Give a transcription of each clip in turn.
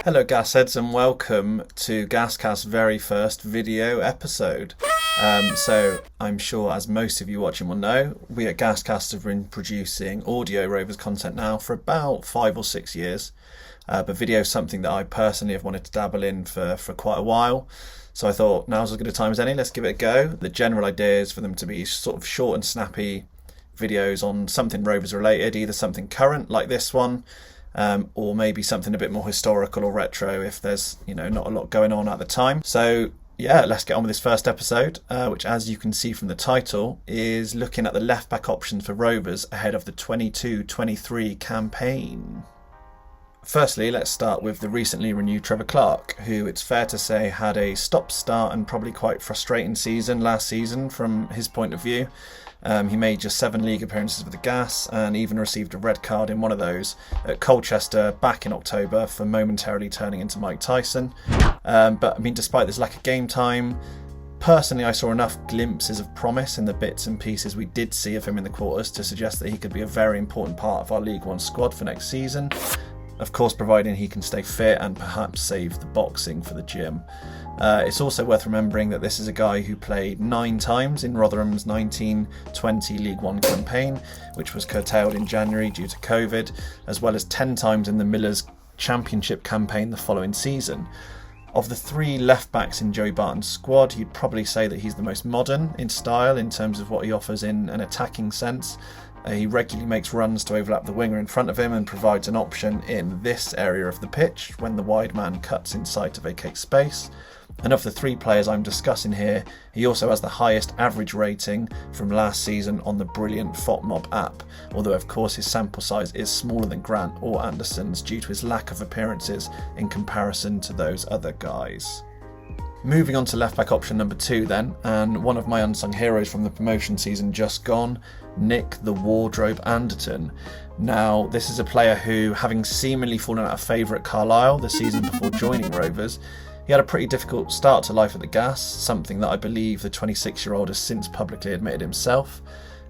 Hello Gasheads and welcome to Gascast's very first video episode. So I'm sure, as most of you watching will know, we at Gascast have been producing audio Rovers content now for about 5 or 6 years. But video is something that I personally have wanted to dabble in for quite a while. So I thought now's as good a time as any, let's give it a go. The general idea is for them to be sort of short and snappy videos on something Rovers related, either something current like this one, or maybe something a bit more historical or retro if there's not a lot going on at the time. So yeah, let's get on with this first episode, which, as you can see from the title, is looking at the left back options for Rovers ahead of the 22-23 campaign. Firstly, let's start with the recently renewed Trevor Clarke, who it's fair to say had a stop-start and probably quite frustrating season last season from his point of view. He made just 7 league appearances with the Gas and even received a red card in one of those at Colchester back in October for momentarily turning into Mike Tyson. But I mean, despite this lack of game time, personally I saw enough glimpses of promise in the bits and pieces we did see of him in the quarters to suggest that he could be a very important part of our League One squad for next season. Of course, providing he can stay fit and perhaps save the boxing for the gym. It's also worth remembering that this is a guy who played 9 times in Rotherham's 19-20 League One campaign, which was curtailed in January due to COVID, as well as 10 times in the Millers Championship campaign the following season. Of the 3 left-backs in Joey Barton's squad, you'd probably say that he's the most modern in style in terms of what he offers in an attacking sense. He regularly makes runs to overlap the winger in front of him and provides an option in this area of the pitch when the wide man cuts inside to vacate space. And of the 3 players I'm discussing here, he also has the highest average rating from last season on the brilliant FOTMob app, although of course his sample size is smaller than Grant or Anderson's due to his lack of appearances in comparison to those other guys. Moving on to left-back option number 2 then, and one of my unsung heroes from the promotion season just gone, Nick the Wardrobe Anderton. Now, this is a player who, having seemingly fallen out of favour at Carlisle the season before joining Rovers, he had a pretty difficult start to life at the Gas, something that I believe the 26-year-old has since publicly admitted himself.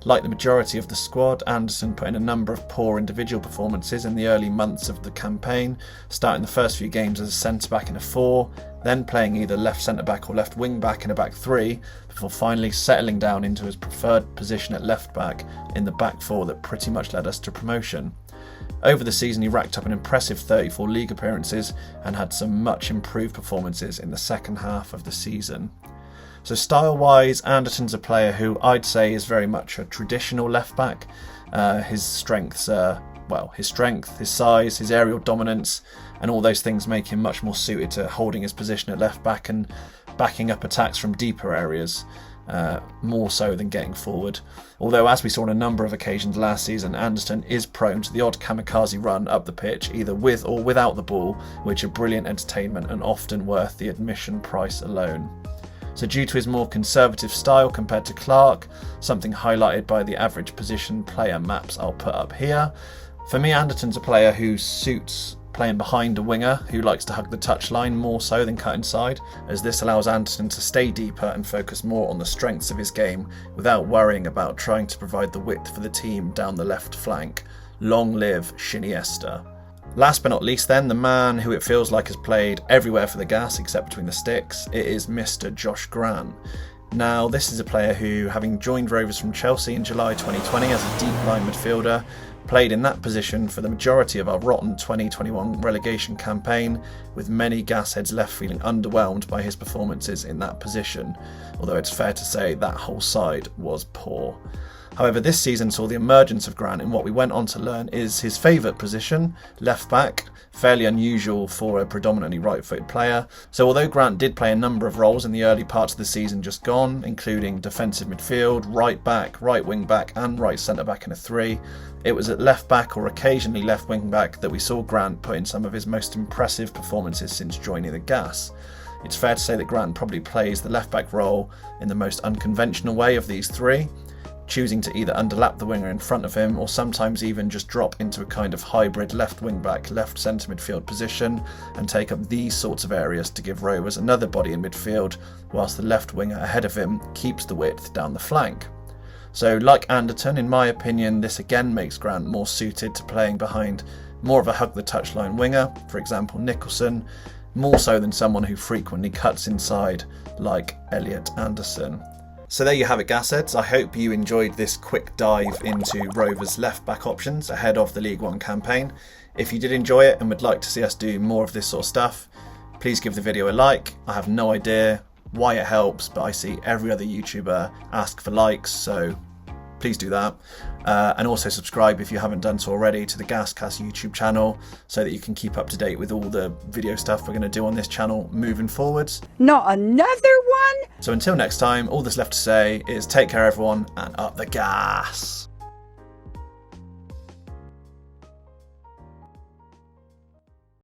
Like the majority of the squad, Anderson put in a number of poor individual performances in the early months of the campaign, starting the first few games as a centre-back in a 4, then playing either left centre-back or left wing-back in a back 3, before finally settling down into his preferred position at left-back in the back 4 that pretty much led us to promotion. Over the season he racked up an impressive 34 league appearances and had some much improved performances in the second half of the season. So style-wise, Anderton's a player who I'd say is very much a traditional left-back. His strengths are, his strength, his size, his aerial dominance, and all those things make him much more suited to holding his position at left-back and backing up attacks from deeper areas, more so than getting forward. Although, as we saw on a number of occasions last season, Anderton is prone to the odd kamikaze run up the pitch, either with or without the ball, which are brilliant entertainment and often worth the admission price alone. So due to his more conservative style compared to Clarke, something highlighted by the average position player maps I'll put up here, for me Anderton's a player who suits playing behind a winger who likes to hug the touchline more so than cut inside, as this allows Anderton to stay deeper and focus more on the strengths of his game without worrying about trying to provide the width for the team down the left flank. Long live Shiniesta. Last but not least then, the man who it feels like has played everywhere for the Gas except between the sticks, it is Mr. Josh Grant. Now, this is a player who, having joined Rovers from Chelsea in July 2020 as a deep line midfielder, played in that position for the majority of our rotten 2021 relegation campaign, with many Gasheads left feeling underwhelmed by his performances in that position, although it's fair to say that whole side was poor. However, this season saw the emergence of Grant in what we went on to learn is his favourite position, left back, fairly unusual for a predominantly right-footed player. So although Grant did play a number of roles in the early parts of the season just gone, including defensive midfield, right back, right wing back and right centre back in a 3, it was at left back or occasionally left wing back that we saw Grant put in some of his most impressive performances since joining the Gas. It's fair to say that Grant probably plays the left back role in the most unconventional way of these 3, choosing to either underlap the winger in front of him or sometimes even just drop into a kind of hybrid left wing back, left centre midfield position and take up these sorts of areas to give Rovers another body in midfield whilst the left winger ahead of him keeps the width down the flank. So like Anderton, in my opinion, this again makes Grant more suited to playing behind more of a hug the touchline winger, for example Nicholson, more so than someone who frequently cuts inside like Elliot Anderson. So there you have it, Gasheads. I hope you enjoyed this quick dive into Rovers left back options ahead of the League One campaign. If you did enjoy it and would like to see us do more of this sort of stuff, please give the video a like. I have no idea why it helps, but I see every other YouTuber ask for likes, so please do that. And also subscribe if you haven't done so already to the Gascast YouTube channel so that you can keep up to date with all the video stuff we're going to do on this channel moving forwards. Not another one? So until next time, all that's left to say is take care everyone and up the gas.